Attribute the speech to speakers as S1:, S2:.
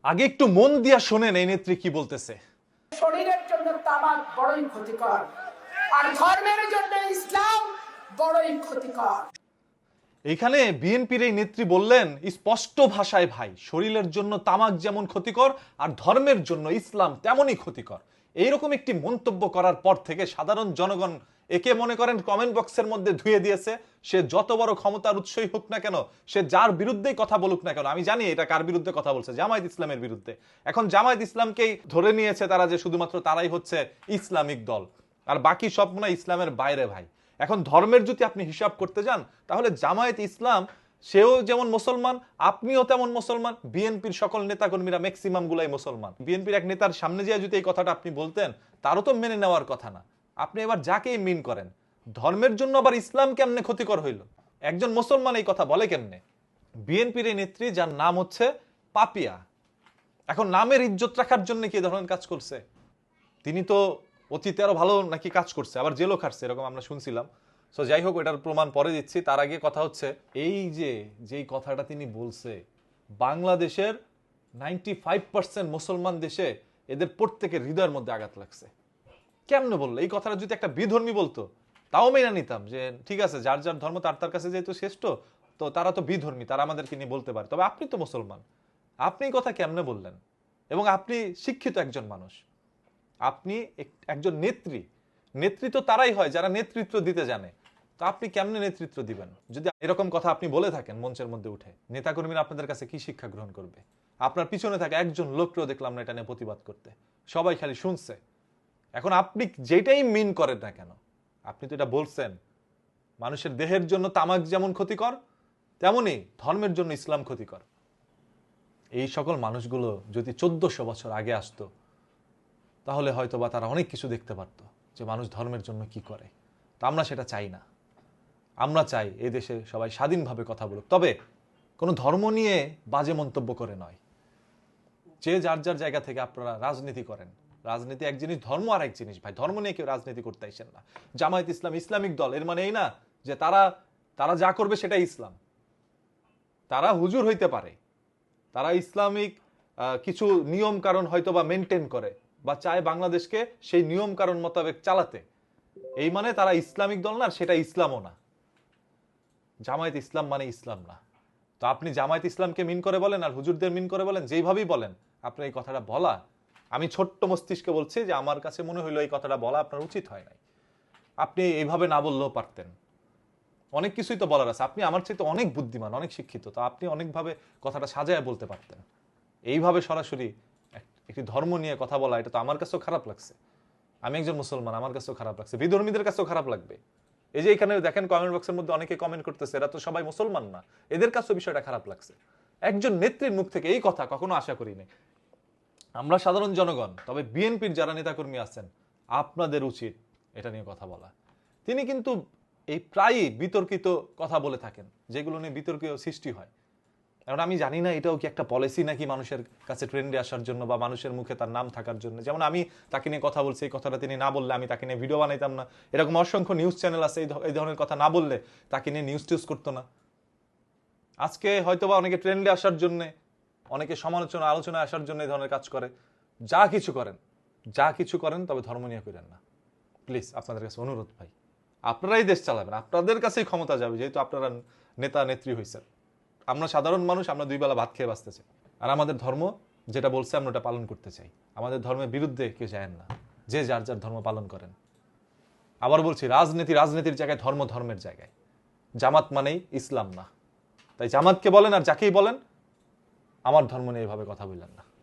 S1: আগে একটু মন দিয়া শোনেন এই নেত্রী কি বলতেছে।
S2: শরীরের জন্য তামাক বড়ই ক্ষতিকর, আর ধর্মের জন্য ইসলাম বড়ই ক্ষতিকর।
S1: এইখানে বিএনপির এই নেত্রী বললেন স্পষ্ট ভাষায়, ভাই শরীরের জন্য তামাক যেমন ক্ষতিকর আর ধর্মের জন্য ইসলাম তেমনই ক্ষতিকর। এইরকম একটি মন্তব্য করার পর থেকে সাধারণ জনগণ একে মনে করেন কমেন্ট বক্সের মধ্যে ধুয়ে দিয়েছে। সে যত বড় ক্ষমতার উৎসই হোক না কেন, সে যার বিরুদ্ধেই কথা বলুক না কেন, আমি জানি এটা কার বিরুদ্ধে কথা বলছে, জামায়াত ইসলামের বিরুদ্ধে। এখন জামায়াত ইসলামকেই ধরে নিয়েছে তারা যে শুধুমাত্র তারাই হচ্ছে ইসলামিক দল, আর বাকি সব মনে হয় ইসলামের বাইরে। ভাই এখন ধর্মের যদি আপনি হিসাব করতে যান তাহলে জামায়াত ইসলাম সেও যেমন মুসলমান, আপনিও তেমন মুসলমান, বিএনপির সকল নেতাকর্মীরা ম্যাক্সিমাম গুলাই মুসলমান। বিএনপির এক নেতার সামনে যে যদি এই কথাটা আপনি বলতেন, তারও তো মেনে নেওয়ার কথা না। আপনি এবার যাকেই মিন করেন, ধর্মের জন্য আবার ইসলাম কেমনে ক্ষতিকর হইল? একজন মুসলমান এই কথা বলে কেমনে? বিএনপির এই নেত্রী যার নাম হচ্ছে পাপিয়া, এখন নামের ইজ্জত রাখার জন্য কি ধরনের কাজ করছে? তিনি তো অতীতে আরো ভালো নাকি কাজ করছে, আবার জেলও খাটছে এরকম আমরা শুনছিলাম। সো যাই হোক, এটার প্রমাণ পরে দিচ্ছি। তার আগে কথা হচ্ছে এই যে যেই কথাটা তিনি বলছে, বাংলাদেশের 95% মুসলমান দেশে এদের প্রত্যেকের হৃদয়ের মধ্যে আঘাত লাগছে। কেমনে বললো এই কথাটা? যদি একটা বিধর্মী বলতো তাও মেনে নিতাম যে ঠিক আছে, যার যার ধর্ম তার তার কাছে যেহেতু শ্রেষ্ঠ, তো তারা তো বিধর্মী, তারা আমাদেরকে নিয়ে বলতে পারে। তবে আপনি তো মুসলমান, আপনি এই কথা কেমনে বললেন? এবং আপনি শিক্ষিত একজন মানুষ, আপনি একজন নেত্রী। নেতৃত্ব তারাই হয় যারা নেতৃত্ব দিতে জানে। তো আপনি কেমনে নেতৃত্ব দিবেন যদি এরকম কথা আপনি বলে থাকেন মঞ্চের মধ্যে উঠে? নেতাকর্মীরা আপনাদের কাছে কি শিক্ষা গ্রহণ করবে? আপনার পিছনে থাকা একজন লোককেও দেখলাম না এটা নিয়ে প্রতিবাদ করতে, সবাই খালি শুনছে। এখন আপনি যেটাই মিন করেন না কেন, আপনি তো এটা বলছেন মানুষের দেহের জন্য তামাক যেমন ক্ষতিকর, তেমনি ধর্মের জন্য ইসলাম ক্ষতিকর। এই সকল মানুষগুলো যদি 1400 বছর আগে আসতো, তাহলে হয়তো বা তারা অনেক কিছু দেখতে পারতো যে মানুষ ধর্মের জন্য কি করে। তা আমরা সেটা চাই না। আমরা চাই এই দেশে সবাই স্বাধীনভাবে কথা বলুক, তবে কোনো ধর্ম নিয়ে বাজে মন্তব্য করে নয়। যে যার যার জায়গা থেকে আপনারা রাজনীতি করেন, রাজনীতি এক জিনিস, ধর্ম আর এক জিনিস। ভাই ধর্ম নিয়ে কেউ রাজনীতি করতে আইসেন না। জামায়াত ইসলাম ইসলামিক দল, এর মানে এই না যে তারা তারা যা করবে সেটাই ইসলাম। তারা হুজুর হইতে পারে, তারা ইসলামিক কিছু নিয়ম কারণ হয়তো বা মেনটেন করে বা চায় বাংলাদেশকে সেই নিয়ম কারণ মোতাবেক চালাতে। এই মানে তারা ইসলামিক দল না, সেটা ইসলামও না। জামায়াত ইসলাম মানে ইসলাম না। তো আপনি জামায়াত ইসলামকে মিন করে বলেন আর হুজুরদের মিন করে বলেন, যেইভাবেই বলেন, আপনার এই কথাটা বলা, আমি ছোট্ট মস্তিষ্কে বলছি যে আমার কাছে মনে হইলো এই কথাটা বলা আপনার উচিত হয় নাই। আপনি এইভাবে না বললেও পারতেন। অনেক কিছুই তো বলার আছে, আপনি আমার চাইতে অনেক বুদ্ধিমান, অনেক শিক্ষিত, তো আপনি অনেকভাবে কথাটা সাজায় বলতে পারতেন। এইভাবে সরাসরি একটি ধর্ম নিয়ে কথা বলা, এটা তো আমার কাছেও খারাপ লাগছে। আমি একজন মুসলমান, আমার কাছেও খারাপ লাগছে, বিধর্মীদের কাছেও খারাপ লাগবে। এই যে এখানে দেখেন কমেন্ট বক্সের মধ্যে অনেকে কমেন্ট করতেছে, এরা তো সবাই মুসলমান না, এদের কাছেও বিষয়টা খারাপ লাগছে। একজন নেত্রীর মুখ থেকে এই কথা কখনো আশা করি নাই। আমরা সাধারণ জনগণ, তবে বিএনপির যারা নেতাকর্মী আছেন, আপনাদের উচিত এটা নিয়ে কথা বলা। তিনি কিন্তু এই প্রায়ই বিতর্কিত কথা বলে থাকেন, যেগুলো নিয়ে বিতর্কিত সৃষ্টি হয়। এখন আমি জানি না এটাও কি একটা পলিসি নাকি মানুষের কাছে ট্রেন্ডে আসার জন্য বা মানুষের মুখে তার নাম থাকার জন্য। যেমন আমি তাকে নিয়ে কথা বলছি, এই কথাটা তিনি না বললে আমি তাকে নিয়ে ভিডিও বানাইতাম না। এরকম অসংখ্য নিউজ চ্যানেল আছে এই ধরনের কথা না বললে তাকে নিয়ে নিউজ টিউজ করতো না। আজকে হয়তো বা অনেকে ট্রেন্ডে আসার জন্য, অনেকে সমালোচনা আলোচনায় আসার জন্য এই ধরনের কাজ করে। যা কিছু করেন, তবে ধর্ম নিয়ে করেন না প্লিজ। আপনাদের কাছে অনুরোধ ভাই, আপনারাই দেশ চালাবেন, আপনাদের কাছেই ক্ষমতা যাবে, যেহেতু আপনারা নেতা নেত্রী হয়েছেন। আমরা সাধারণ মানুষ, আমরা 2 বেলা ভাত খেয়ে বাঁচতে চাই, আর আমাদের ধর্ম যেটা বলছে আমরা ওটা পালন করতে চাই। আমাদের ধর্মের বিরুদ্ধে কেউ যায় না, যে যার যার ধর্ম পালন করেন। আবার বলছি, রাজনীতির জায়গায়, ধর্ম ধর্মের জায়গায়। জামাত মানেই ইসলাম না। তাই জামাতকে বলেন আর যাকেই বলেন, আমার ধর্ম নিয়ে এভাবে কথা বললেন না।